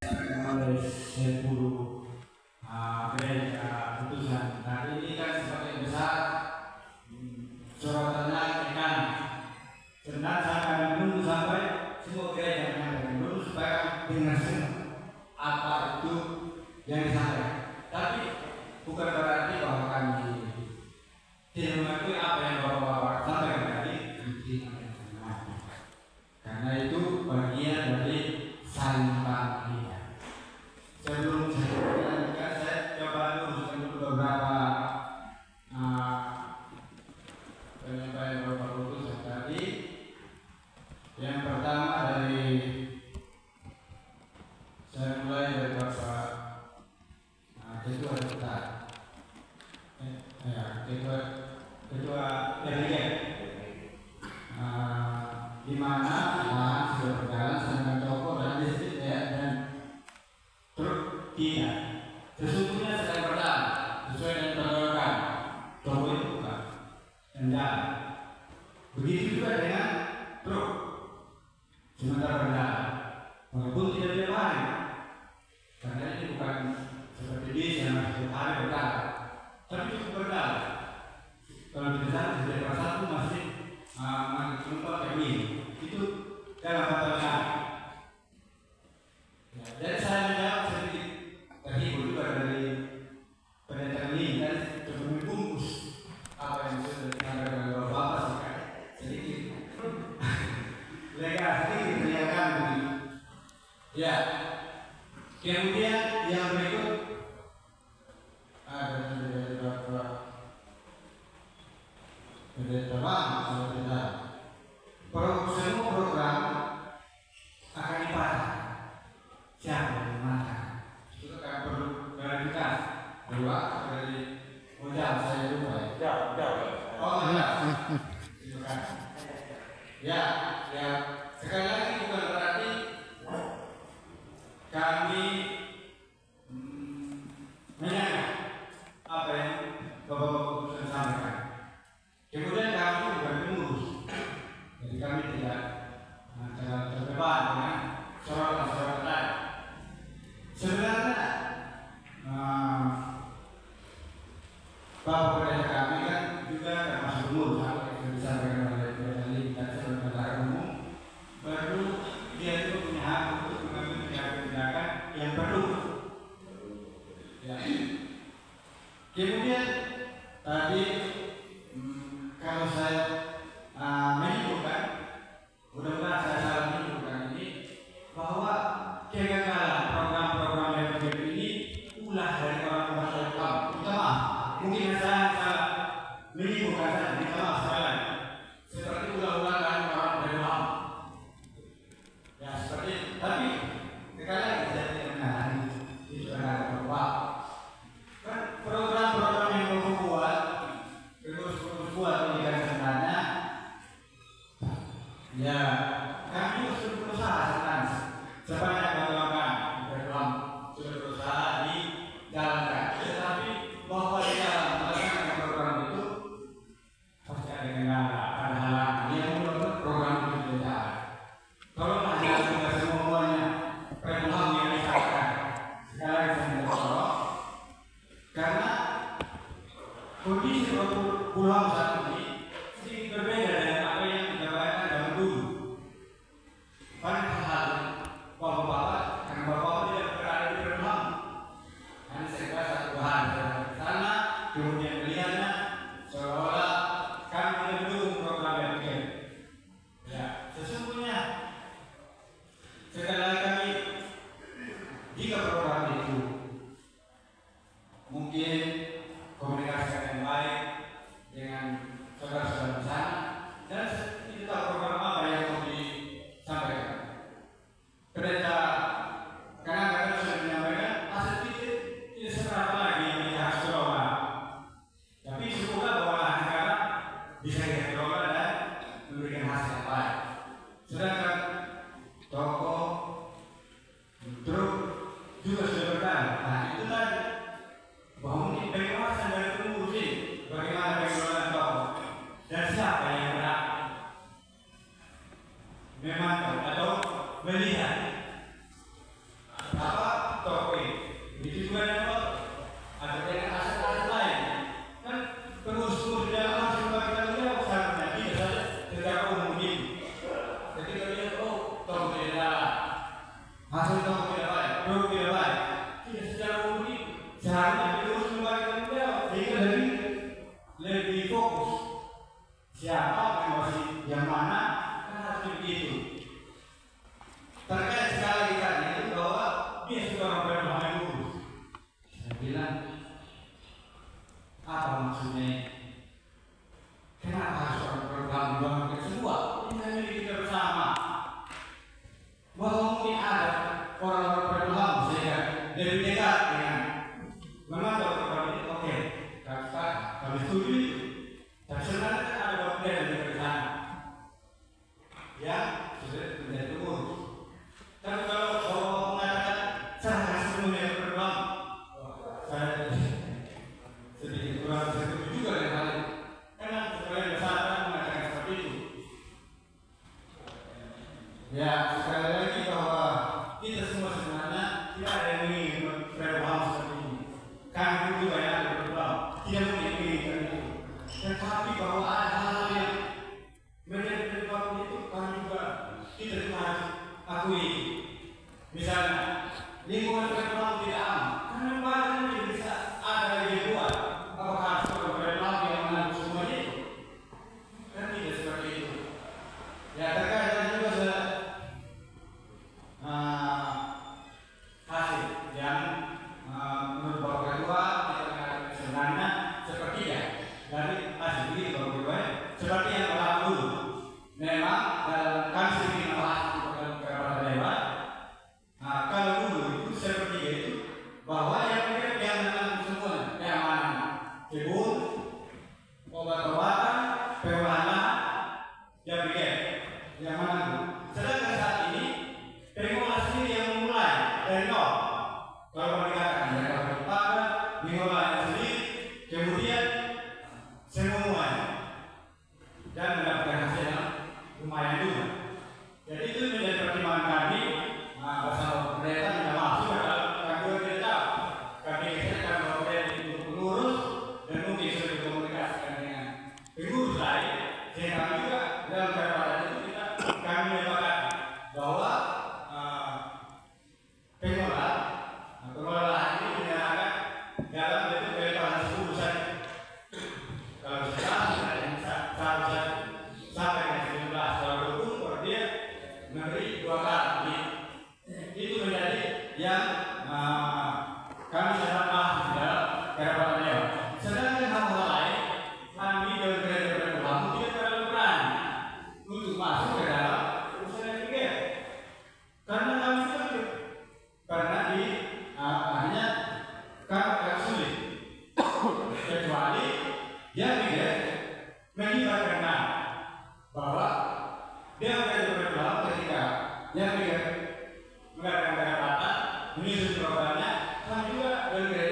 oleh 10 putusan. Nah ini kan sebagai besar sorotannya ikan. Karena saya akan menunggu sampai semua gereja menyampaikan dulu supaya dengar semua apa itu yang disampaikan. Tapi bukan berarti bahwa kami tidak mengakui apa yang Bapak-Bapak sampaikan tadi. Karena itu bagian dari saling paham. Sebelum saya lanjutkan, saya coba luruskan dulu beberapa penyampaian Bapak Putusan tadi. Yang pertama dari saya mulai dari Bapak Ketua kita, Ketua RG, di mana sudah berjalan dengan toko dan listrik dan truk tidak. Sesungguhnya sedang berjalan sesuai dengan penolakan toko itu bukan dan jalan. Begitu juga dengan truk sementara berjalan, walaupun tidak tiap hari, karena ini bukan seperti bis yang setiap hari berjalan, tapi cukup berjalan. Kalau di sana setiap satu masih menumpang kayak ini, itu dalam kata ya, dan saya menjawab sedikit terhibur juga dari pendataan ini dan coba membungkus apa yang sudah disampaikan oleh Bapak sedikit lega sedikit teriakan begitu. Ya, kemudian yang berikut ada semua program akan dipasang. Siapa yang mana? Itu akan perlu klarifikasi. Dua dari modal saya lupa ya. Oh enggak. Ya, sekali lagi bukan berarti kami menyangka apa yang Bapak-Bapak sudah sampaikan. Kemudian kami bukan pengurus, jadi kami tidak terlibat dengan sorotan-sorotan. Sebenarnya Bapak Pendeta kami kan juga termasuk umum, sama yang disampaikan oleh Pendeta Lintas sebagai umum. Baru dia itu punya hak untuk mengambil tindakan yang perlu. Ya. Kemudian tadi kalau saya menyimpulkan, mudah-mudahan saya salah menyimpulkan ini, bahwa kegagalan program-program yang begitu ini ulah dari orang-orang Islam. Minta maaf, mungkin saya salah menyimpulkan saja, minta maaf sekali lagi. Seperti ulah-ulah dari orang dari Islam. Ya seperti itu. Tapi sekali lagi saya tidak mengalami itu adalah perubahan. Program-program yang membuat buat pendidikan sebenarnya, ya kami sudah berusaha sebenarnya sebanyak melakukan program sudah berusaha dijalankan, tetapi bahwa di dalam melaksanakan program itu pasti ada kendala, ada halangan yang membuat program itu tidak jalan. Kalau masih ada semuanya program yang disahkan, sekarang saya minta tolong karena kondisi pulau saat ini sedikit berbeda dengan apa yang dijalankan zaman dulu. Pada hal bapak-bapak, karena bapak-bapak tidak berada di rumah, hanya sekitar satu hari di sana, kemudian melihatnya seolah-olah kami mendukung program yang begini. Ya, sesungguhnya sekali lagi kami, jika program itu mungkin komunikasi yang baik dengan saudara-saudara di sana dan itu tahu program apa yang mau disampaikan. Pendeta karena mereka sudah menyampaikan aset tidak seberapa lagi yang harus dikelola. Tapi semoga bahwa negara bisa dikelola dan memberikan hasil yang baik. Sedangkan toko, truk juga sudah berjalan. Nah itu tadi bahwa mungkin pengawasan dari pengurus ini bagaimana pengelolaan toko dan siapa yang berhak memantau atau melihat apa hasil kamu tidak baik, produk tidak baik, tidak secara umum itu seharusnya diurus lembaga tanggung jawab sehingga lebih fokus siapa emosi yang mana kan harus begitu. Terkait sekali tadi itu bahwa dia sudah mempunyai hal urus. Saya bilang apa maksudnya? Kenapa harus orang program membangun semua? Ini hanya kita bersama. Bahwa mungkin ada orang-orang berpaham sehingga lebih dekat dengan memantau program ini. Oke, kami setuju. Tapi sebenarnya kan ada bagian dari sana yang sudah menjadi urus. Tapi kalau mengatakan serahkan sepenuhnya program, saya sedikit kurang setuju juga dengan hal itu. Karena sebagian besar mengatakan seperti itu. Ya, sekali lagi bahwa kita semua sebenarnya tidak ada yang ingin berpaham seperti ini. Kami juga yang ada berpaham tidak mungkin menginginkan itu. Tetapi bahwa ada hal-hal yang menjadi berpaham itu kami juga kita harus akui. Misalnya lingkungan berpaham tidak aman. Karena bahkan tidak bisa ada yang buat. Apakah harus berpaham yang menanggung semua itu? Kan tidak seperti itu. Ya terkait juga hasil yang menurut Bapak Ketua kita mengatakan sebenarnya sepertinya dari hasil ini Bapak Ketua seperti yang telah dulu memang dalam kami sendiri membahas dalam beberapa dewan. Kalau dulu itu seperti itu bahwa yang menanggung semua keamanan kebun, obat-obatan, pengolahan, yang bikin yang menanggung. Sedangkan saat ini pengelola sendiri yang memulai dari nol. Kalau dikatakan mereka berpada mengelola sendiri, kemudian semuanya dan mendapatkan hasil yang lumayan juga. Jadi itu menjadi pertimbangan kami bersama pemerintah tidak masuk ke dalam kami tidak tahu. Kami akan memperoleh untuk pengurus dan mungkin sudah dikomunikasikan dengan pengurus lain. Sehingga kami juga dalam perkara itu kami menyatakan bahwa pengelola ini menyatakan dalam bentuk kebebasan 10 saja. Kalau sekarang yang seharusnya sampai dengan 19 kalau 20 kalau dia memberi 2 kali. Itu menjadi yang kami sedang bahas di dalam perkara dewan. Sedangkan hal-hal lain kami dalam perkara tidak terlalu berani untuk masuk ke dalam urusan yang begitu. Karena kami sulit. Karena di akhirnya kami agak sulit. Kecuali yang begitu melibatkan bahwa dia menjadi berpeluang ketika yang begitu mengadakan pendapatan menyusun programnya, kami juga bergerak